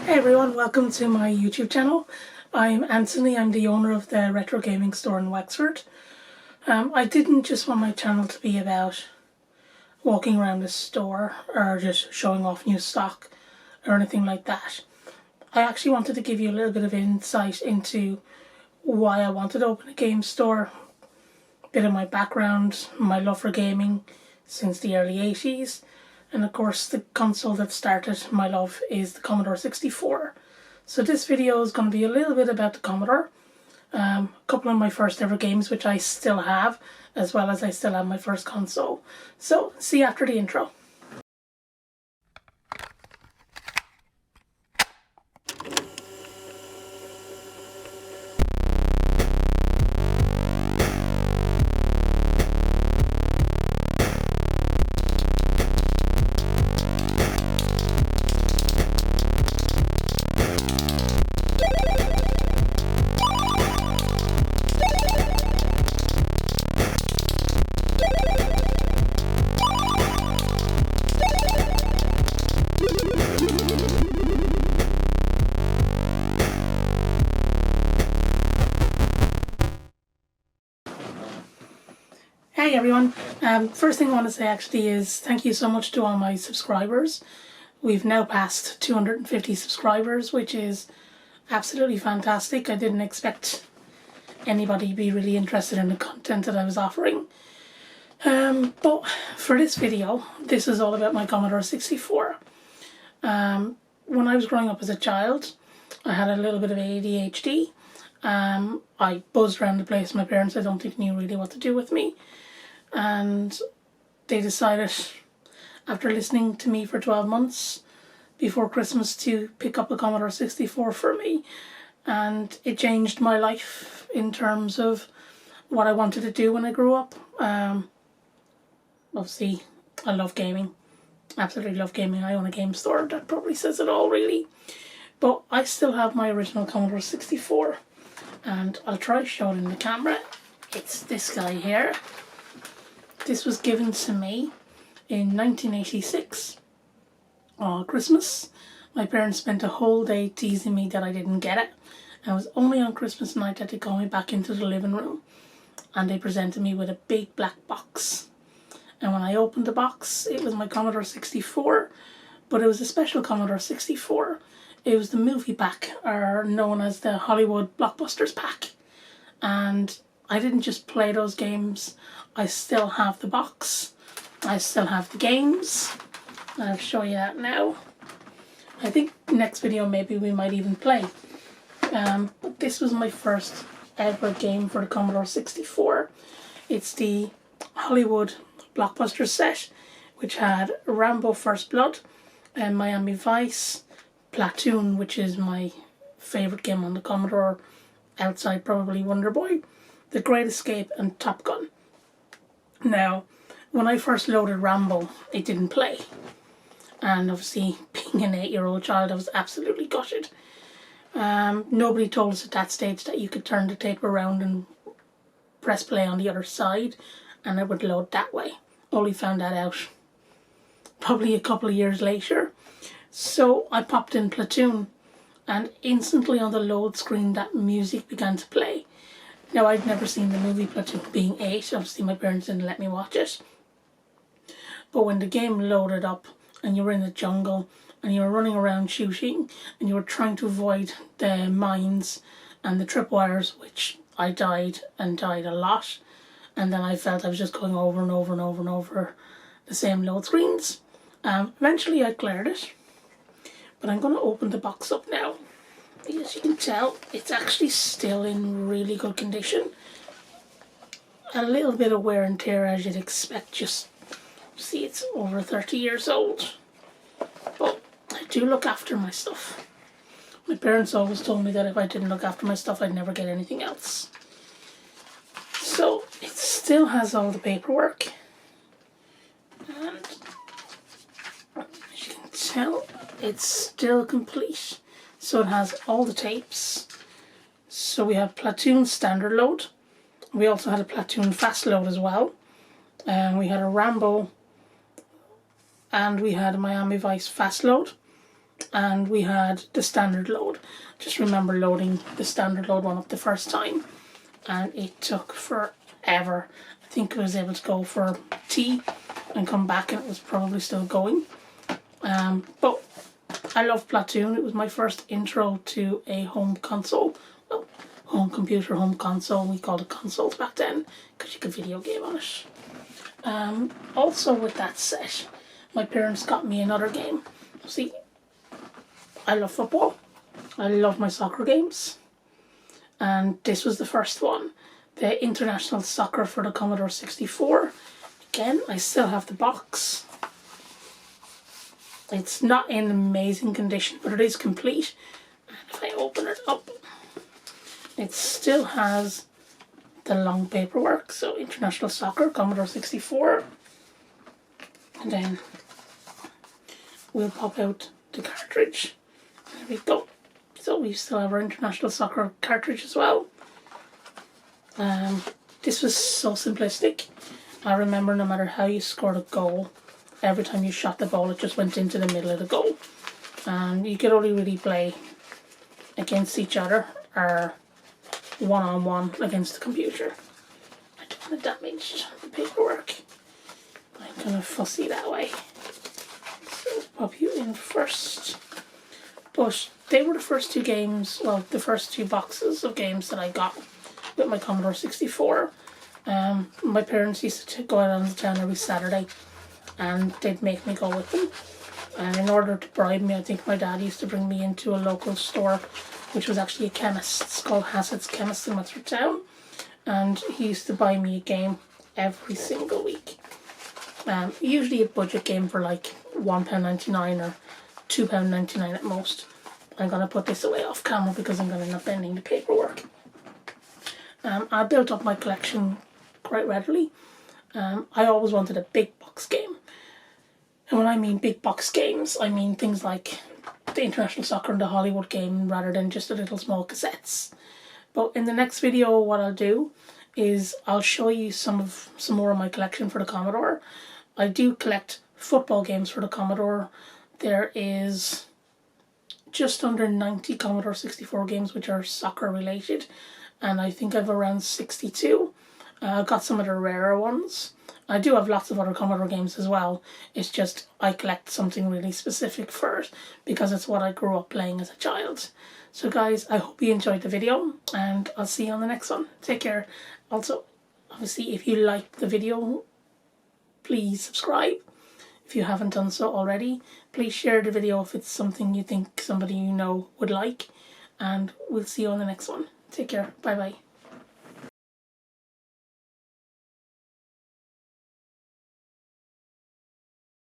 Hey everyone, welcome to my YouTube channel. I'm Anthony, I'm the owner of the retro gaming store in Wexford. I didn't just want my channel to be about walking around the store or just showing off new stock or anything like that. I actually wanted to give you a little bit of insight into why I wanted to open a game store, a bit of my background, my love for gaming since the early 80s. And of course the console that started my love is the Commodore 64. So this video is going to be a little bit about the Commodore, a couple of my first ever games which I still have, as well as I still have my first console. So see you after the intro. Hey everyone, first thing I want to say actually is thank you so much to all my subscribers. We've now passed 250 subscribers, which is absolutely fantastic. I didn't expect anybody to be really interested in the content that I was offering. But for this video, this is all about my Commodore 64. When I was growing up as a child, I had a little bit of ADHD. I buzzed around the place. My parents, I don't think, knew really what to do with me. And they decided, after listening to me for 12 months before Christmas, to pick up a Commodore 64 for me. And it changed my life in terms of what I wanted to do when I grew up. Obviously, I love gaming. Absolutely love gaming. I own a game store. That probably says it all, really. But I still have my original Commodore 64. And I'll try showing in the camera. It's this guy here. This was given to me in 1986 on Christmas. My parents spent a whole day teasing me that I didn't get it. And it was only on Christmas night that they called me back into the living room and they presented me with a big black box. And when I opened the box, it was my Commodore 64, but it was a special Commodore 64. It was the movie pack, or known as the Hollywood Blockbusters pack. And I didn't just play those games, I still have the box. I still have the games. I'll show you that now. I think next video maybe we might even play. But this was my first ever game for the Commodore 64. It's the Hollywood Blockbusters set, which had Rambo First Blood and Miami Vice, Platoon, which is my favourite game on the Commodore, outside probably Wonder Boy, The Great Escape and Top Gun. Now, when I first loaded Rambo, it didn't play. And obviously, being an 8-year-old child, I was absolutely gutted. Nobody told us at that stage that you could turn the tape around and press play on the other side and it would load that way. Only found that out probably a couple of years later. So I popped in Platoon and instantly on the load screen that music began to play. Now, I'd never seen the movie Platoon, being 8. Obviously my parents didn't let me watch it. But when the game loaded up and you were in the jungle and you were running around shooting and you were trying to avoid the mines and the tripwires, which I died and died a lot, and then I felt I was just going over and over and over and over the same load screens. Eventually I cleared it, but I'm going to open the box up now. As you can tell, it's actually still in really good condition. A little bit of wear and tear, as you'd expect. Just see, it's over 30 years old. But I do look after my stuff. My parents always told me that if I didn't look after my stuff, I'd never get anything else. So it still has all the paperwork. And as you can tell, it's still complete. So it has all the tapes. So we have Platoon standard load. We also had a Platoon fast load as well. And we had a Rambo and we had a Miami Vice fast load. and we had the standard load. Just remember loading the standard load one up the first time, and it took forever. I think I was able to go for tea and come back and it was probably still going. But I love Platoon. It was my first intro to a home console. Well, home computer, home console. We called it consoles back then because you could video game on it. Also with that set, my parents got me another game. See, I love football. I love my soccer games. And this was the first one. The International Soccer for the Commodore 64. Again, I still have the box. It's not in amazing condition, but it is complete. And if I open it up, it still has the long paperwork. So International Soccer, Commodore 64. And then we'll pop out the cartridge. There we go. So we still have our International Soccer cartridge as well. This was so simplistic. I remember no matter how you scored a goal, every time you shot the ball it just went into the middle of the goal. And you could only really play against each other or one-on-one against the computer. I don't want to damage the paperwork. I'm kind of fussy that way. So let's pop you in first. But they were the first two games, well, the first two boxes of games that I got with my Commodore 64. My parents used to go out on the town every Saturday and they'd make me go with them. And in order to bribe me, I think my dad used to bring me into a local store, which was actually a chemist. It's called Hassett's Chemist in Wexford Town. And he used to buy me a game every single week. Usually a budget game for like £1.99 or £2.99 at most. I'm going to put this away off camera because I'm going to end up bending the paperwork. I built up my collection quite readily. I always wanted a big box game. And when I mean big box games, I mean things like the International Soccer and the Hollywood game rather than just the little small cassettes. But in the next video what I'll do is I'll show you some more of my collection for the Commodore. I do collect football games for the Commodore. There is just under 90 Commodore 64 games which are soccer related, and I think I've around 62. I've got some of the rarer ones. I do have lots of other Commodore games as well. It's just I collect something really specific first because it's what I grew up playing as a child. So guys, I hope you enjoyed the video and I'll see you on the next one. Take care. Also, obviously, if you liked the video, please subscribe. If you haven't done so already, please share the video if it's something you think somebody you know would like. And we'll see you on the next one. Take care. Bye bye.